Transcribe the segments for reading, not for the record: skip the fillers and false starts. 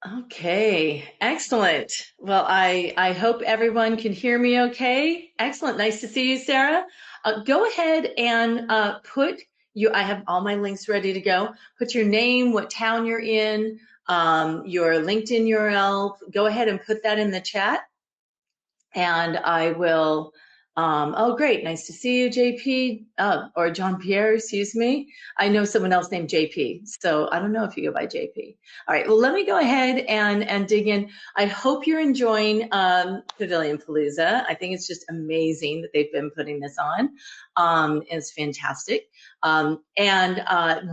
Okay, excellent. Well, I hope everyone can hear me okay. Excellent. Nice to see you, Sarah. Go ahead and put I have all my links ready to go. Put your name, what town you're in, your LinkedIn URL. Go ahead and put that in the chat and I will. Oh, great. Nice to see you, JP, or John Pierre, excuse me. I know someone else named JP, so I don't know if you go by JP. All right, well, let me go ahead and dig in. I hope you're enjoying Pavilion Palooza. I think it's just amazing that they've been putting this on. It's fantastic.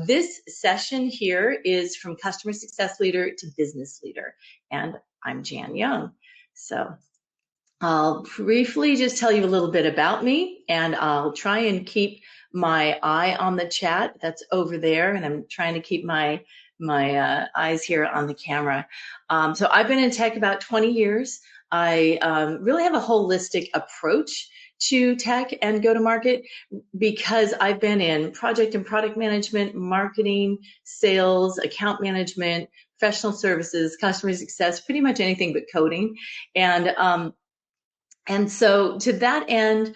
This session here is from customer success leader to business leader, and I'm Jan Young. So I'll briefly just tell you a little bit about me, and I'll try and keep my eye on the chat that's over there, and I'm trying to keep my eyes here on the camera. So I've been in tech about 20 years. I really have a holistic approach to tech and go-to-market because I've been in project and product management, marketing, sales, account management, professional services, customer success, pretty much anything but coding. And so to that end,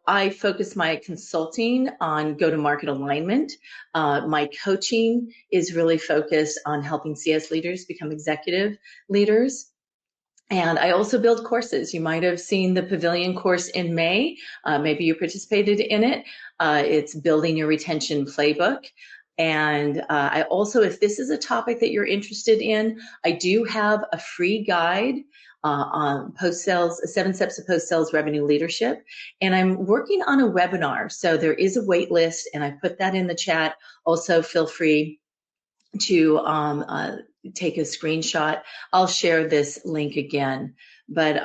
I focus my consulting on go-to-market alignment. My coaching is really focused on helping CS leaders become executive leaders. And I also build courses. You might have seen the Pavilion course in May. Maybe you participated in it. It's Building Your Retention Playbook. And I also, if this is a topic that you're interested in, I do have a free guide on post-sales, 7 steps of post-sales revenue leadership. And I'm working on a webinar. So there is a wait list, and I put that in the chat. Also, feel free to take a screenshot. I'll share this link again. But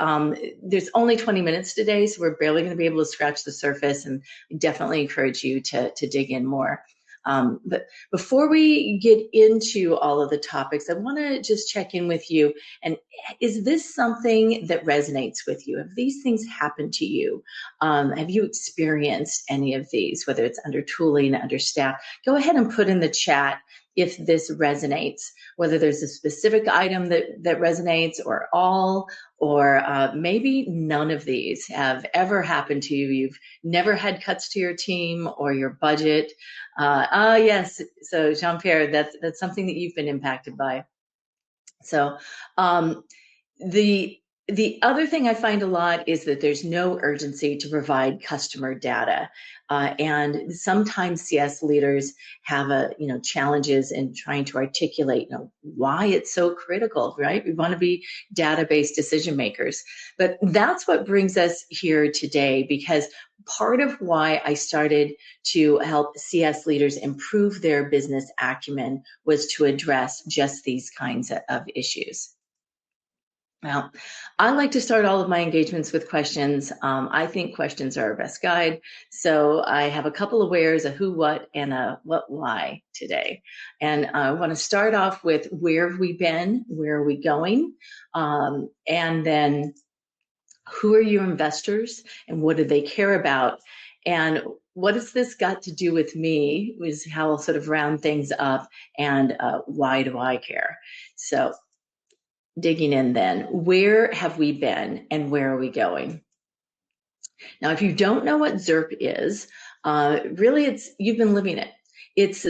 there's only 20 minutes today, so we're barely going to be able to scratch the surface, and I definitely encourage you to dig in more. But before we get into all of the topics, I want to just check in with you. And is this something that resonates with you? Have these things happened to you? Have you experienced any of these, whether it's under tooling, under staff? Go ahead and put in the chat if this resonates, whether there's a specific item that resonates or all, or maybe none of these have ever happened to you. You've never had cuts to your team or your budget. Yes, so Jean-Pierre, that's something that you've been impacted by. So the other thing I find a lot is that there's no urgency to provide customer data. And sometimes CS leaders have challenges in trying to articulate, why it's so critical, right? We want to be data-based decision makers. But that's what brings us here today, because part of why I started to help CS leaders improve their business acumen was to address just these kinds of issues. Now, I like to start all of my engagements with questions. I think questions are our best guide. So I have a couple of wheres, a who, what, and a what, why today. And I want to start off with where have we been, where are we going, and then who are your investors and what do they care about? And what has this got to do with me is how I'll sort of round things up, and why do I care? So digging in then, where have we been and where are we going? Now, if you don't know what ZERP is, really you've been living it. It's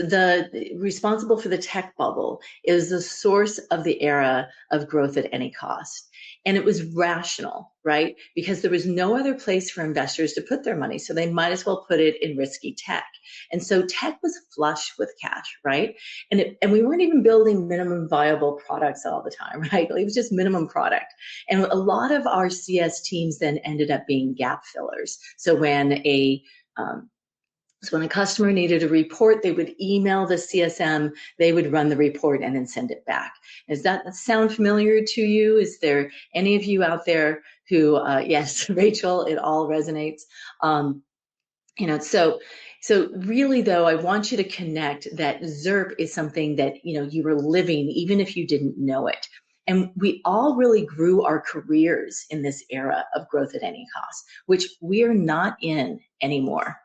responsible for the tech bubble, is the source of the era of growth at any cost. And it was rational, right? Because there was no other place for investors to put their money, so they might as well put it in risky tech. And so tech was flush with cash, right? And we weren't even building minimum viable products all the time, right? It was just minimum product. And a lot of our CS teams then ended up being gap fillers. So when a customer needed a report, they would email the CSM, they would run the report and then send it back. Does that sound familiar to you? Is there any of you out there who, yes, Rachel, it all resonates. So really though, I want you to connect that ZERP is something that, you were living even if you didn't know it. And we all really grew our careers in this era of growth at any cost, which we are not in anymore.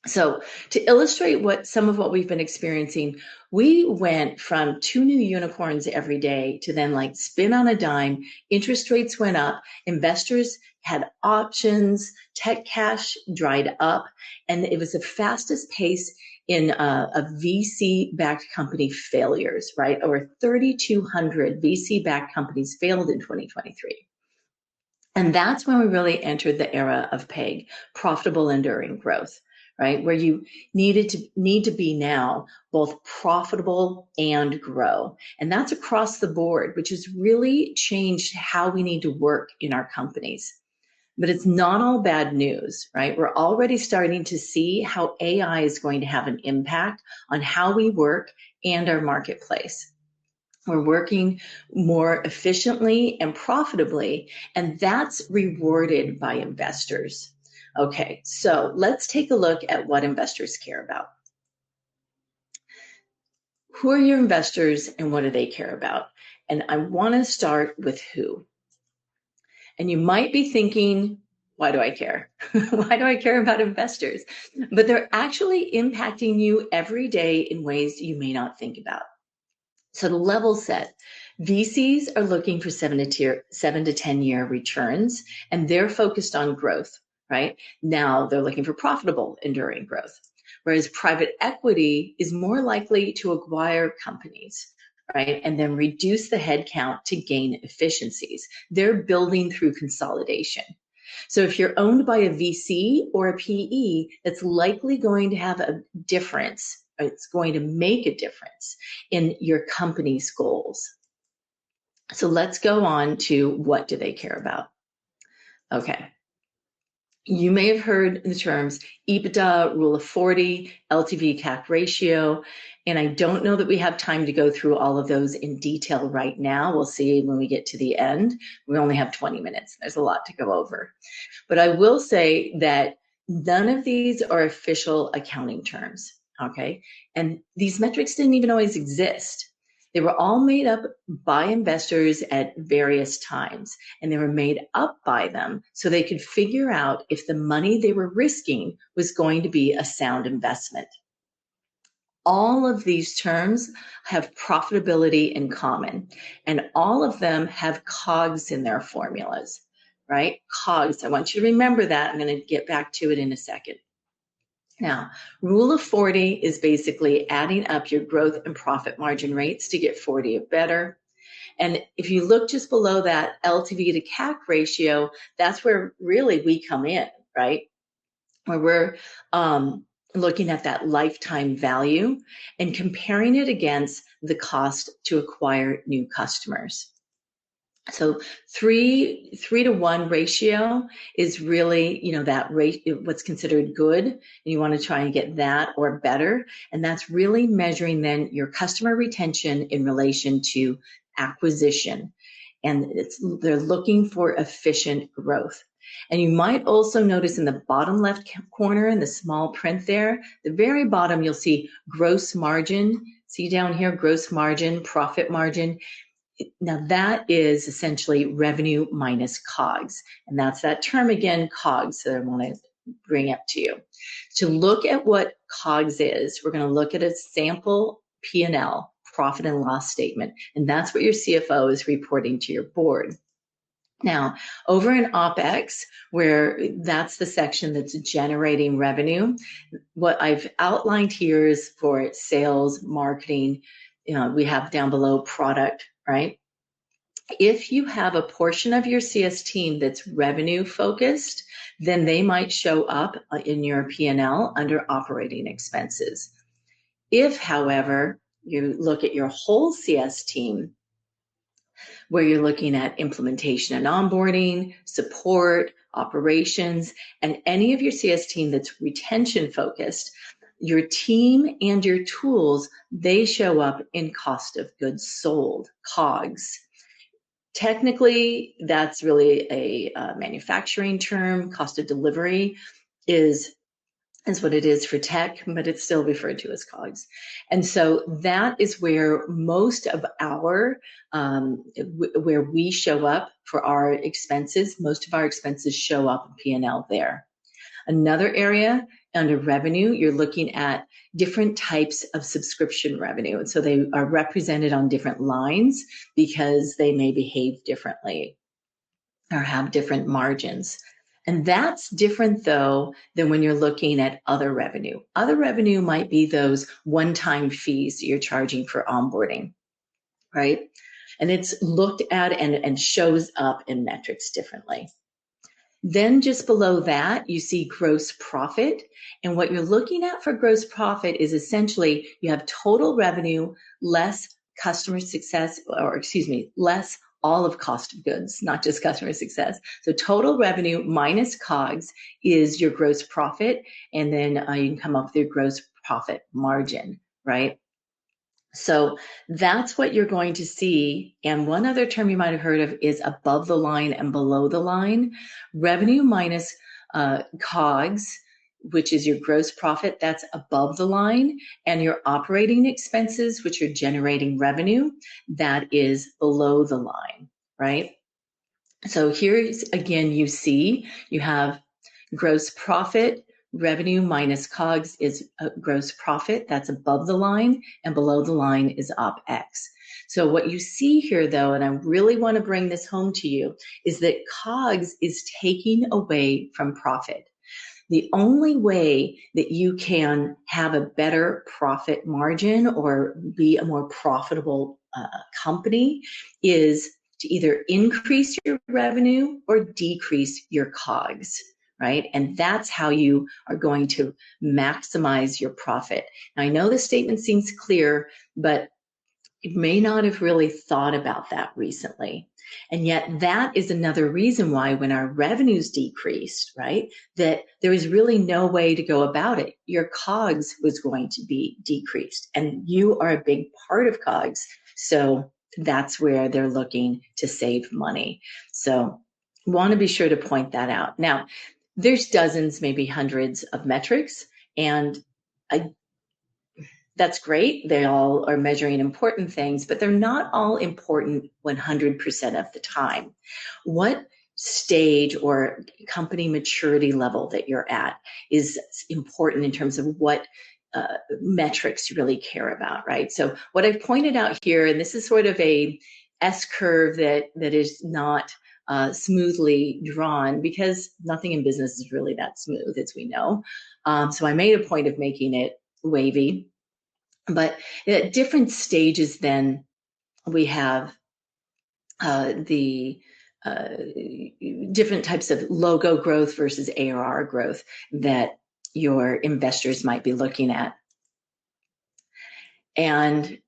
So to illustrate some of what we've been experiencing, we went from 2 new unicorns every day to then like spin on a dime. Interest rates went up. Investors had options. Tech cash dried up. And it was the fastest pace in a VC-backed company failures, right? Over 3,200 VC-backed companies failed in 2023. And that's when we really entered the era of PEG, profitable enduring growth, right? Where you need to be now both profitable and grow. And that's across the board, which has really changed how we need to work in our companies. But it's not all bad news, right? We're already starting to see how AI is going to have an impact on how we work and our marketplace. We're working more efficiently and profitably, and that's rewarded by investors. Okay, so let's take a look at what investors care about. Who are your investors and what do they care about? And I want to start with who. And you might be thinking, why do I care? Why do I care about investors? But they're actually impacting you every day in ways you may not think about. So to level set, VCs are looking for 7 to 10 year returns, and they're focused on growth, right? Now they're looking for profitable, enduring growth. Whereas private equity is more likely to acquire companies, right? And then reduce the headcount to gain efficiencies. They're building through consolidation. So if you're owned by a VC or a PE, that's likely going to have a difference. It's going to make a difference in your company's goals. So let's go on to what do they care about? Okay. You may have heard the terms EBITDA, Rule of 40, LTV CAC ratio, and I don't know that we have time to go through all of those in detail right now. We'll see when we get to the end. We only have 20 minutes. There's a lot to go over. But I will say that none of these are official accounting terms, okay? And these metrics didn't even always exist. They were all made up by investors at various times, and they were made up by them so they could figure out if the money they were risking was going to be a sound investment. All of these terms have profitability in common, and all of them have COGS in their formulas, right? COGS, I want you to remember that. I'm going to get back to it in a second. Now, Rule of 40 is basically adding up your growth and profit margin rates to get 40 or better. And if you look just below that LTV to CAC ratio, that's where really we come in, right? Where we're looking at that lifetime value and comparing it against the cost to acquire new customers. So 3-to-1 ratio is really, that rate, what's considered good, and you want to try and get that or better. And that's really measuring then your customer retention in relation to acquisition. And they're looking for efficient growth. And you might also notice in the bottom left corner in the small print there, the very bottom, you'll see gross margin. See down here, gross margin, profit margin. Now that is essentially revenue minus COGS. And that's that term again, COGS, that I want to bring up to you. To look at what COGS is, we're going to look at a sample P&L, profit and loss statement. And that's what your CFO is reporting to your board. Now, over in OPEX, where that's the section that's generating revenue, what I've outlined here is for sales, marketing, we have down below product, right? If you have a portion of your CS team that's revenue focused, then they might show up in your P&L under operating expenses. If, however, you look at your whole CS team, where you're looking at implementation and onboarding, support, operations, and any of your CS team that's retention focused, your team and your tools, they show up in cost of goods sold, COGS. Technically, that's really a manufacturing term. Cost of delivery is what it is for tech, but it's still referred to as COGS. And so that is where most of our, where we show up for our expenses, most of our expenses show up in P&L there. Another area under revenue, you're looking at different types of subscription revenue. And so they are represented on different lines because they may behave differently or have different margins. And that's different, though, than when you're looking at other revenue. Other revenue might be those one-time fees that you're charging for onboarding, right? And it's looked at and shows up in metrics differently. Then just below that, you see gross profit. And what you're looking at for gross profit is essentially you have total revenue less customer success, or excuse me, less all of cost of goods, not just customer success. So total revenue minus COGS is your gross profit. And then you can come up with your gross profit margin, right? So that's what you're going to see. And one other term you might have heard of is above the line and below the line. Revenue minus COGS, which is your gross profit, that's above the line. And your operating expenses, which are generating revenue, that is below the line, right? So here's, again, you see you have gross profit. Revenue minus COGS is gross profit. That's above the line, and below the line is OpEx. So what you see here, though, and I really want to bring this home to you, is that COGS is taking away from profit. The only way that you can have a better profit margin or be a more profitable company is to either increase your revenue or decrease your COGS. Right? And that's how you are going to maximize your profit. Now, I know the statement seems clear, but you may not have really thought about that recently. And yet that is another reason why when our revenues decreased, right, that there was really no way to go about it. Your COGS was going to be decreased, and you are a big part of COGS. So that's where they're looking to save money. So want to be sure to point that out. Now, there's dozens, maybe hundreds of metrics, and that's great. They all are measuring important things, but they're not all important 100% of the time. What stage or company maturity level that you're at is important in terms of what metrics you really care about, right? So what I've pointed out here, and this is sort of a S-curve that is not smoothly drawn, because nothing in business is really that smooth, as we know. So I made a point of making it wavy. But at different stages, then we have the different types of logo growth versus ARR growth that your investors might be looking at. And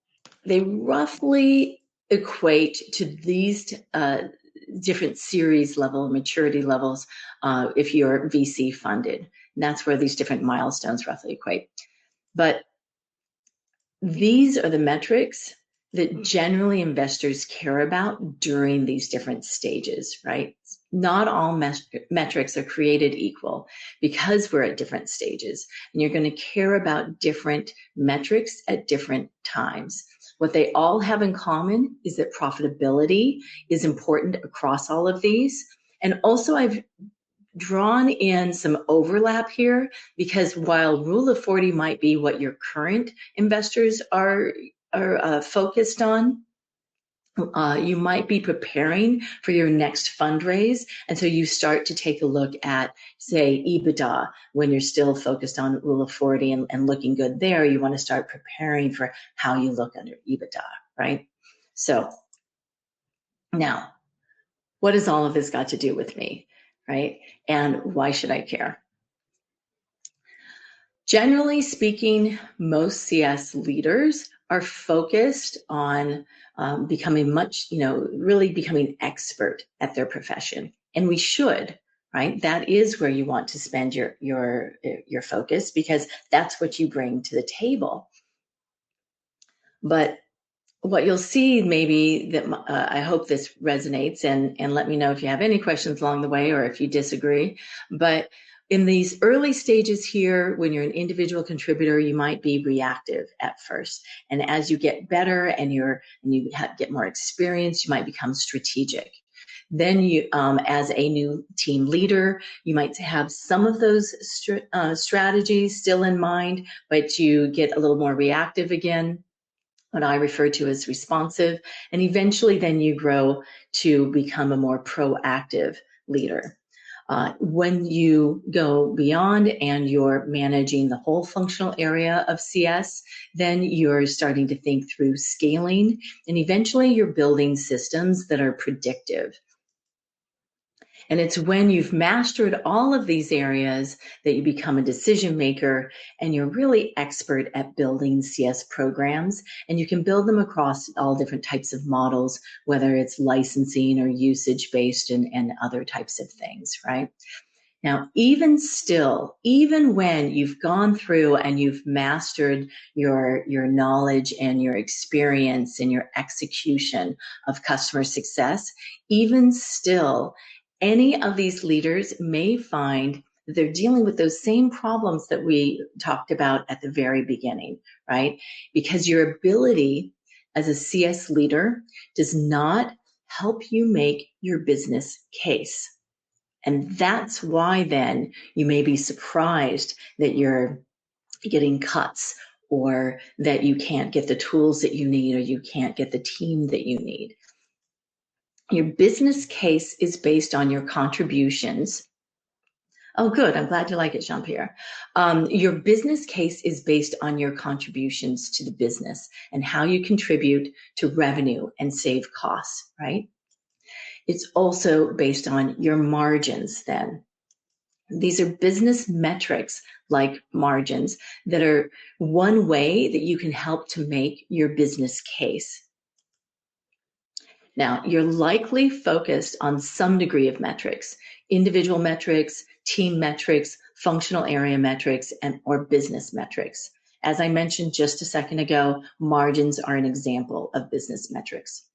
they roughly equate to these different series level maturity levels if you're VC funded. And that's where these different milestones roughly equate. But these are the metrics that generally investors care about during these different stages, right? Not all metrics are created equal because we're at different stages, and you're going to care about different metrics at different times. What they all have in common is that profitability is important across all of these. And also I've drawn in some overlap here, because while Rule of 40 might be what your current investors are focused on, you might be preparing for your next fundraise. And so you start to take a look at, say, EBITDA, when you're still focused on Rule of 40 and looking good there. You want to start preparing for how you look under EBITDA, right? So now, what has all of this got to do with me, right? And why should I care? Generally speaking, most CS leaders are focused on becoming really becoming expert at their profession. And we should, right? That is where you want to spend your focus, because that's what you bring to the table. But what you'll see, maybe that I hope this resonates, and let me know if you have any questions along the way or if you disagree. But in these early stages here, when you're an individual contributor, you might be reactive at first. And as you get better and you get more experience, you might become strategic. Then you, as a new team leader, you might have some of those strategies still in mind, but you get a little more reactive again, what I refer to as responsive, and eventually then you grow to become a more proactive leader. When you go beyond and you're managing the whole functional area of CS, then you're starting to think through scaling, and eventually you're building systems that are predictive. And it's when you've mastered all of these areas that you become a decision maker, and you're really expert at building CS programs, and you can build them across all different types of models, whether it's licensing or usage based and other types of things, right? Now, even still, even when you've gone through and you've mastered your knowledge and your experience and your execution of customer success, even still, any of these leaders may find that they're dealing with those same problems that we talked about at the very beginning, right? Because your ability as a CS leader does not help you make your business case. And that's why then you may be surprised that you're getting cuts, or that you can't get the tools that you need, or you can't get the team that you need. Your business case is based on your contributions. Oh, good. I'm glad you like it, Jean-Pierre. Your business case is based on your contributions to the business and how you contribute to revenue and save costs, right? It's also based on your margins then. These are business metrics like margins that are one way that you can help to make your business case. Now, you're likely focused on some degree of metrics, individual metrics, team metrics, functional area metrics, or business metrics. As I mentioned just a second ago, margins are an example of business metrics.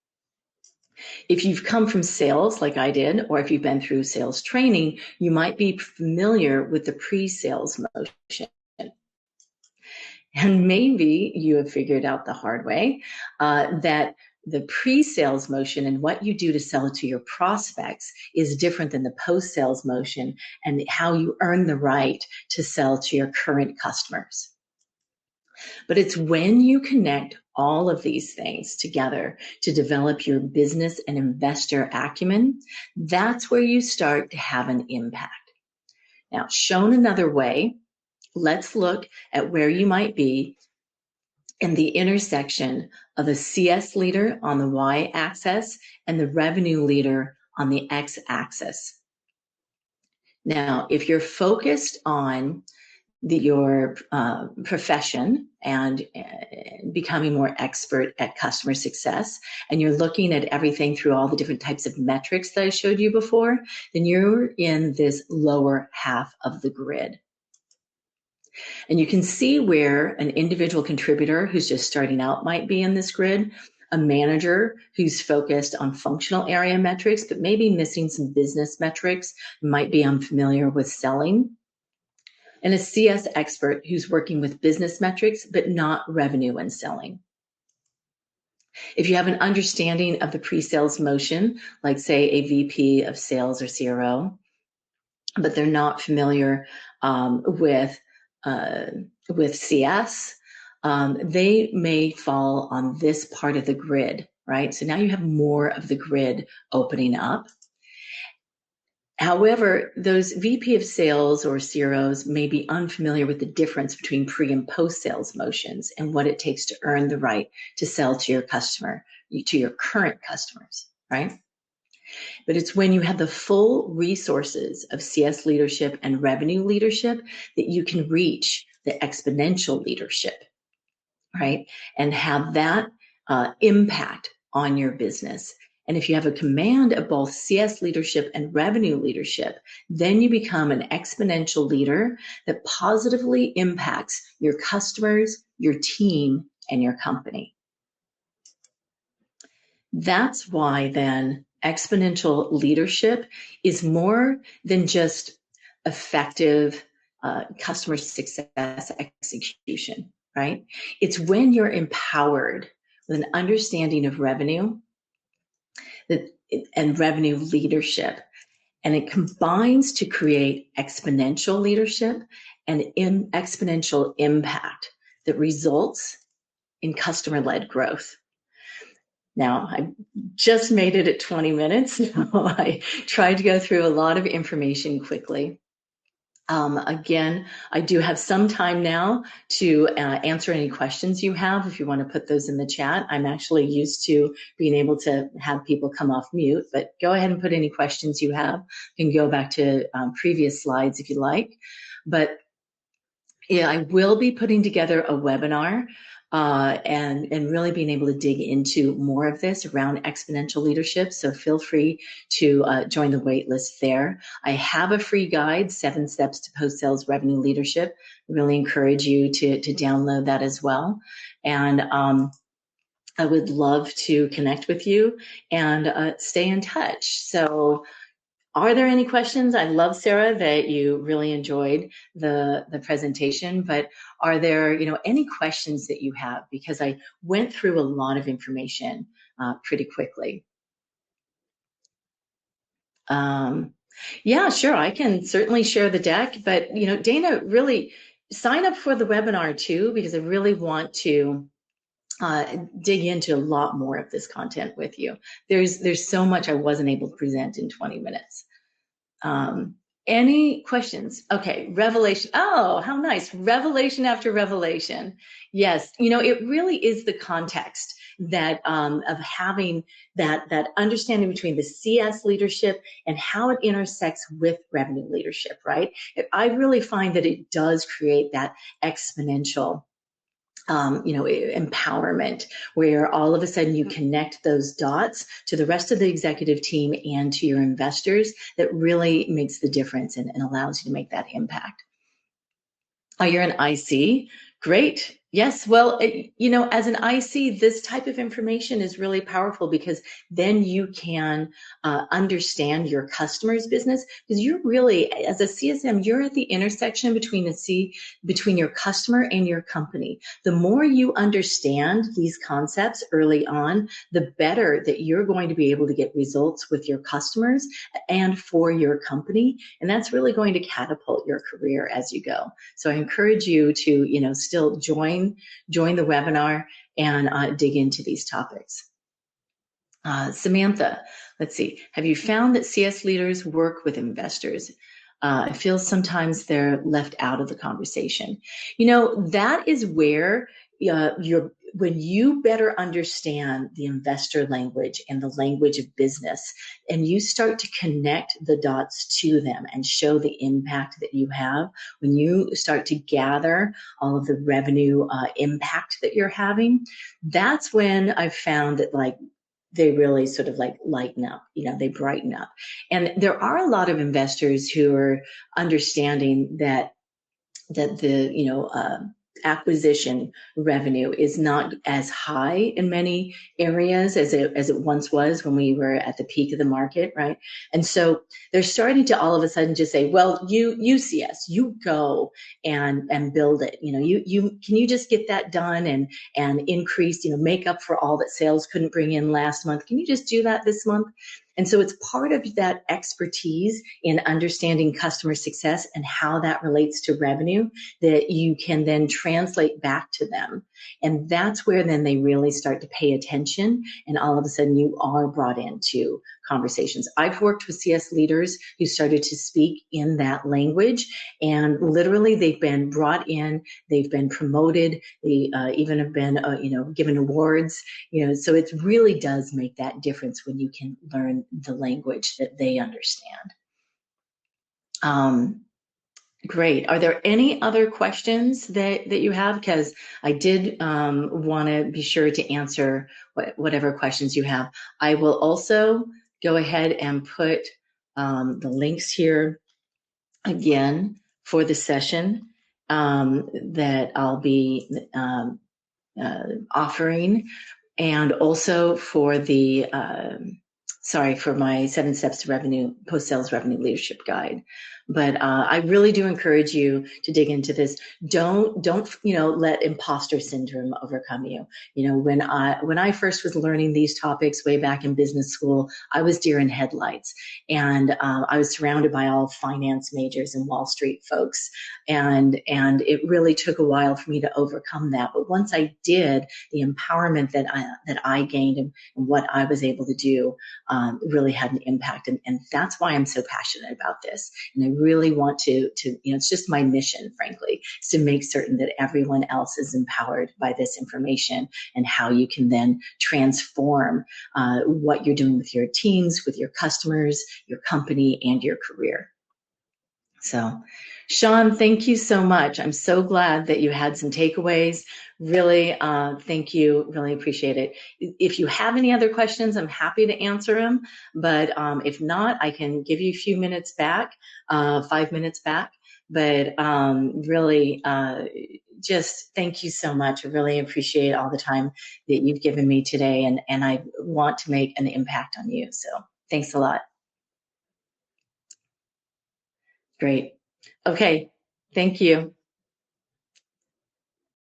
If you've come from sales like I did, or if you've been through sales training, you might be familiar with the pre-sales motion. And maybe you have figured out the hard way that the pre-sales motion and what you do to sell to your prospects is different than the post-sales motion and how you earn the right to sell to your current customers. But it's when you connect all of these things together to develop your business and investor acumen, that's where you start to have an impact. Now, shown another way, let's look at where you might be in the intersection of a CS leader on the y-axis and the revenue leader on the x-axis. Now, if you're focused on your profession and becoming more expert at customer success, and you're looking at everything through all the different types of metrics that I showed you before, then you're in this lower half of the grid. And you can see where an individual contributor who's just starting out might be in this grid, a manager who's focused on functional area metrics, but maybe missing some business metrics, might be unfamiliar with selling, and a CS expert who's working with business metrics, but not revenue and selling. If you have an understanding of the pre-sales motion, like say a VP of sales or CRO, but they're not familiar with CS, they may fall on this part of the grid, right? So now you have more of the grid opening up. However, those VP of sales or CROs may be unfamiliar with the difference between pre and post sales motions and what it takes to earn the right to sell to your customer, to your current customers, right? But it's when you have the full resources of CS leadership and revenue leadership that you can reach the exponential leadership, right? And have that impact on your business. And if you have a command of both CS leadership and revenue leadership, then you become an exponential leader that positively impacts your customers, your team, and your company. That's why then exponential leadership is more than just effective customer success execution, right? It's when you're empowered with an understanding of revenue, that and revenue leadership. And it combines to create exponential leadership and exponential impact that results in customer-led growth. Now, I just made it at 20 minutes, so I tried to go through a lot of information quickly. Again, I do have some time now to answer any questions you have if you want to put those in the chat. I'm actually used to being able to have people come off mute, but go ahead and put any questions you have. You can go back to previous slides if you like. But yeah, I will be putting together a webinar and really being able to dig into more of this around exponential leadership. So feel free to join the wait list there. I have a free guide, 7 Steps to Post-Sales Revenue Leadership. I really encourage you to download that as well. And I would love to connect with you and stay in touch. So are there any questions? I love, Sarah, that you really enjoyed the presentation, but are there, any questions that you have? Because I went through a lot of information pretty quickly. Yeah, sure, I can certainly share the deck, but, Dana, really sign up for the webinar too, because I really want to dig into a lot more of this content with you. There's so much I wasn't able to present in 20 minutes. Any questions? Okay, revelation. Oh, how nice. Revelation after revelation. Yes, it really is the context that of having that understanding between the CS leadership and how it intersects with revenue leadership, right? I really find that it does create that exponential empowerment, where all of a sudden you connect those dots to the rest of the executive team and to your investors. That really makes the difference and allows you to make that impact. Oh, you're an IC? Great. Yes. Well, as an IC, this type of information is really powerful because then you can understand your customer's business, because you're really, as a CSM, you're at the intersection between your customer and your company. The more you understand these concepts early on, the better that you're going to be able to get results with your customers and for your company. And that's really going to catapult your career as you go. So I encourage you to, still join the webinar and dig into these topics. Samantha, let's see. Have you found that CS leaders work with investors? I feel sometimes they're left out of the conversation. That is where when you better understand the investor language and the language of business, and you start to connect the dots to them and show the impact that you have, when you start to gather all of the revenue impact that you're having, that's when I've found that they really sort of lighten up, they brighten up. And there are a lot of investors who are understanding that the acquisition revenue is not as high in many areas as it once was when we were at the peak of the market, right? And so they're starting to all of a sudden just say, well, you CS, you go and build it. Can you just get that done and increase, make up for all that sales couldn't bring in last month? Can you just do that this month? And so it's part of that expertise in understanding customer success and how that relates to revenue that you can then translate back to them. And that's where then they really start to pay attention, and all of a sudden you are brought into conversations. I've worked with CS leaders who started to speak in that language, and literally they've been brought in, they've been promoted, they even have been given awards, so it really does make that difference when you can learn the language that they understand. Great. Are there any other questions that you have? Because I did want to be sure to answer whatever questions you have. I will also go ahead and put the links here again for the session that I'll be offering, and also for the for my 7 Steps to Revenue Post-Sales Revenue Leadership Guide. But I really do encourage you to dig into this. Don't let imposter syndrome overcome you. When I first was learning these topics way back in business school, I was deer in headlights, and I was surrounded by all finance majors and Wall Street folks, and it really took a while for me to overcome that. But once I did, the empowerment that I gained, and what I was able to do really had an impact, and that's why I'm so passionate about this. And I really want to it's just my mission, frankly, is to make certain that everyone else is empowered by this information, and how you can then transform what you're doing with your teams, with your customers, your company, and your career. So, Sean, thank you so much. I'm so glad that you had some takeaways. Really, thank you. Really appreciate it. If you have any other questions, I'm happy to answer them. But if not, I can give you a few minutes back, 5 minutes back. But really, just thank you so much. I really appreciate all the time that you've given me today, and I want to make an impact on you. So, thanks a lot. Great. Okay. Thank you.